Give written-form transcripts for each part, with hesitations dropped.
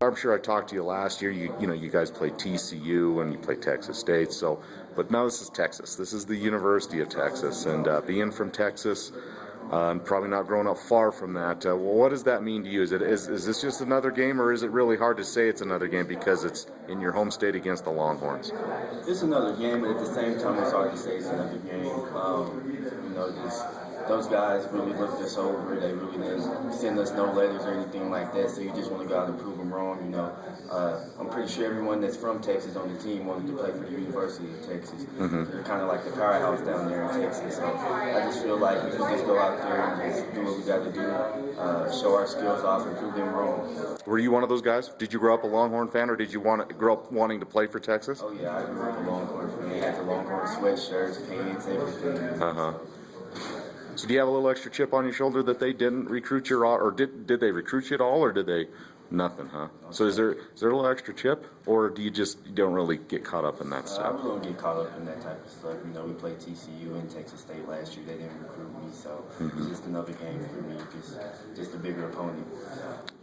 I'm sure I talked to you last year. You guys played TCU and you played Texas State. But now this is Texas. This is the University of Texas, and being from Texas, probably not growing up far from that. What does that mean to you? Is this just another game, or is it really hard to say it's another game because it's in your home state against the Longhorns? It's another game, but at the same time, it's hard to say it's another game. Those guys really looked us over. They really didn't send us no letters or anything like that, so you just want to go out and prove them wrong. I'm pretty sure everyone that's from Texas on the team wanted to play for the University of Texas. Mm-hmm. They're kind of like the powerhouse down there in Texas. So I just feel like we can just go out there and just do what we got to do, show our skills off and prove them wrong. Were you one of those guys? Did you grow up a Longhorn fan, or did you grow up wanting to play for Texas? Oh, yeah, I grew up a Longhorn fan. They had the Longhorn sweatshirts, pants, everything. Uh-huh. So do you have a little extra chip on your shoulder that they didn't recruit you, or did they recruit you at all, or did they? Nothing, huh? So is there a little extra chip, or do you don't really get caught up in that stuff? I really don't get caught up in that type of stuff. We played TCU and Texas State last year. They didn't recruit me, so it's just another game for me, just a bigger opponent.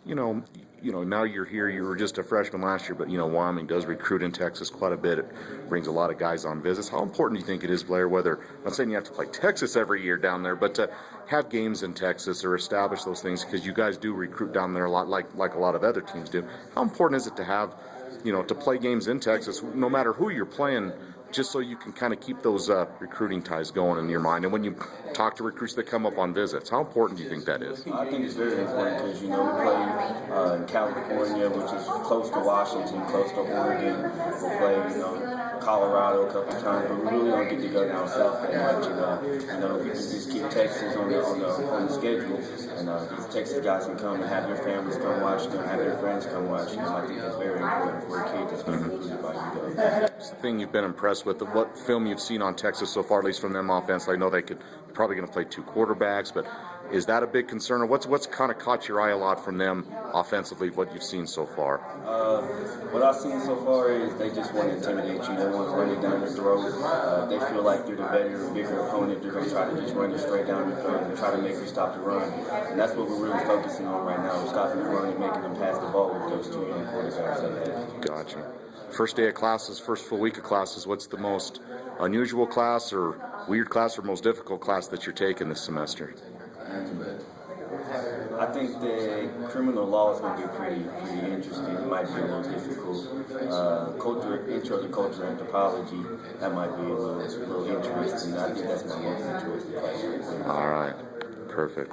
Now you're here. You were just a freshman last year, but Wyoming does recruit in Texas quite a bit. It brings a lot of guys on visits. How important do you think it is, Blair? I'm not saying you have to play Texas every year down there, but to have games in Texas or establish those things, because you guys do recruit down there a lot, like a lot of other teams do. How important is it to have, to play games in Texas, no matter who you're playing, just so you can kind of keep those recruiting ties going in your mind? And when you talk to recruits that come up on visits, how important do you think that is? I think it's very important because, we play in California, which is close to Washington, close to Oregon. We play, Colorado a couple times, but we really don't get to go down south that much. We can just keep Texas on the schedule, and these Texas guys can come and have their families come watch them, have their friends come watch them. I think that's very important for a kid that's being recruited by UW. It's the thing you've been impressed with, what film you've seen on Texas so far, at least from them offense. I know they're probably going to play two quarterbacks, but is that a big concern? Or what's kind of caught your eye a lot from them offensively, what you've seen so far? What I've seen so far is they just want to intimidate you. They want to run it down your throat. They feel like they're the bigger opponent. They're going to try to just run you straight down your throat and try to make you stop the run. And that's what we're really focusing on right now. We're stopping the run and making them pass the ball with those two young quarterbacks. Gotcha. First day of classes, first full week of classes, what's the most unusual class or weird class or most difficult class that you're taking this semester? I think the criminal law is going to be pretty interesting. It might be a little difficult. Intro to culture anthropology, that might be a little interesting. I think that's my most interesting class. All right, perfect.